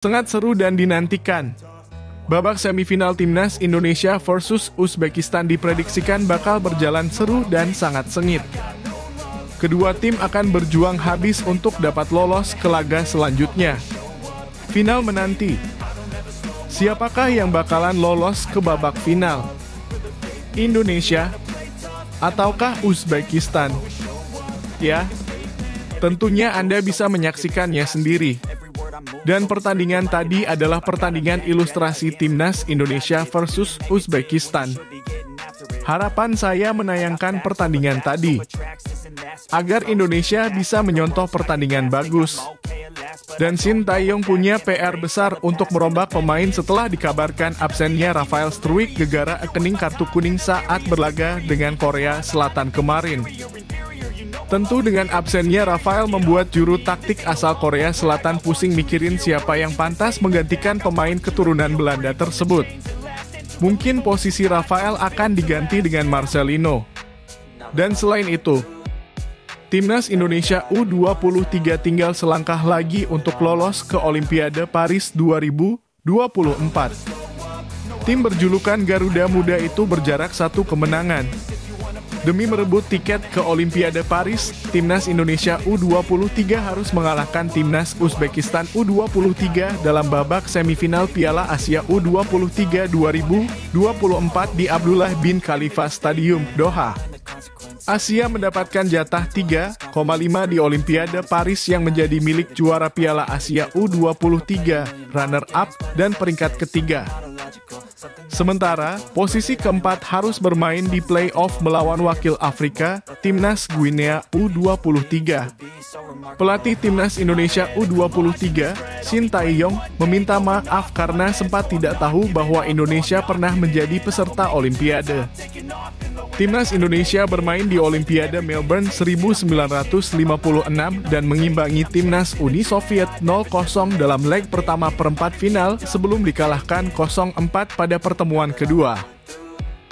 Sangat seru dan dinantikan. Babak semifinal Timnas Indonesia versus Uzbekistan diprediksikan bakal berjalan seru dan sangat sengit. Kedua tim akan berjuang habis untuk dapat lolos ke laga selanjutnya. Final menanti. Siapakah yang bakalan lolos ke babak final? Indonesia ataukah Uzbekistan? Ya, tentunya Anda bisa menyaksikannya sendiri. Dan pertandingan tadi adalah pertandingan ilustrasi Timnas Indonesia versus Uzbekistan. Harapan saya menayangkan pertandingan tadi, agar Indonesia bisa menyontoh pertandingan bagus. Dan Shin Tae-yong punya PR besar untuk merombak pemain setelah dikabarkan absennya Rafael Struijk gegara rekening kartu kuning saat berlaga dengan Korea Selatan kemarin. Tentu dengan absennya Rafael membuat juru taktik asal Korea Selatan pusing mikirin siapa yang pantas menggantikan pemain keturunan Belanda tersebut. Mungkin posisi Rafael akan diganti dengan Marcelino. Dan selain itu, Timnas Indonesia U23 tinggal selangkah lagi untuk lolos ke Olimpiade Paris 2024. Tim berjulukan Garuda Muda itu berjarak satu kemenangan. Demi merebut tiket ke Olimpiade Paris, Timnas Indonesia U23 harus mengalahkan Timnas Uzbekistan U23 dalam babak semifinal Piala Asia U23 2024 di Abdullah bin Khalifa Stadium, Doha. Asia mendapatkan jatah 3,5 di Olimpiade Paris yang menjadi milik juara Piala Asia U23, runner-up, dan peringkat ketiga. Sementara, posisi keempat harus bermain di play-off melawan wakil Afrika, Timnas Guinea U23. Pelatih Timnas Indonesia U23, Shin Tae-yong, meminta maaf karena sempat tidak tahu bahwa Indonesia pernah menjadi peserta Olimpiade. Timnas Indonesia bermain di Olimpiade Melbourne 1956 dan mengimbangi Timnas Uni Soviet 0-0 dalam leg pertama perempat final sebelum dikalahkan 0-4 pada pertemuan kedua.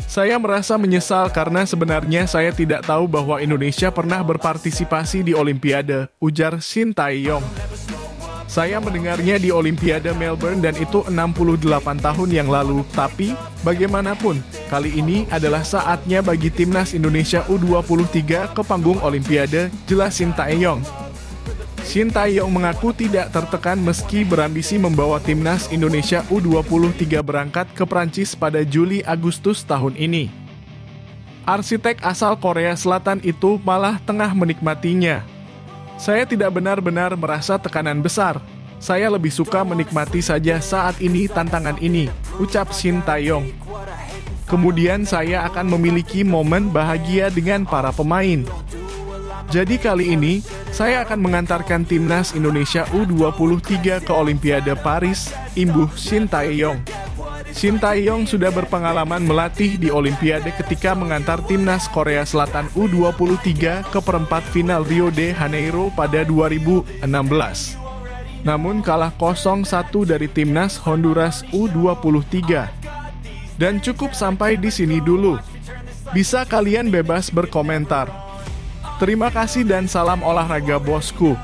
Saya merasa menyesal karena sebenarnya saya tidak tahu bahwa Indonesia pernah berpartisipasi di Olimpiade, ujar Shin Tae-yong. Saya mendengarnya di Olimpiade Melbourne dan itu 68 tahun yang lalu, tapi bagaimanapun, kali ini adalah saatnya bagi Timnas Indonesia U23 ke panggung Olimpiade, jelas Shin Tae-yong. Shin Tae-yong mengaku tidak tertekan meski berambisi membawa Timnas Indonesia U23 berangkat ke Prancis pada Juli-Agustus tahun ini. Arsitek asal Korea Selatan itu malah tengah menikmatinya. Saya tidak benar-benar merasa tekanan besar. Saya lebih suka menikmati saja saat ini tantangan ini, ucap Shin Tae-yong. Kemudian saya akan memiliki momen bahagia dengan para pemain. Jadi kali ini, saya akan mengantarkan Timnas Indonesia U23 ke Olimpiade Paris, imbuh Shin Tae-yong. Shin Tae-yong sudah berpengalaman melatih di Olimpiade ketika mengantar Timnas Korea Selatan U23 ke perempat final Rio de Janeiro pada 2016. Namun kalah 0-1 dari Timnas Honduras U23. Dan cukup sampai di sini dulu. Bisa kalian bebas berkomentar. Terima kasih dan salam olahraga bosku.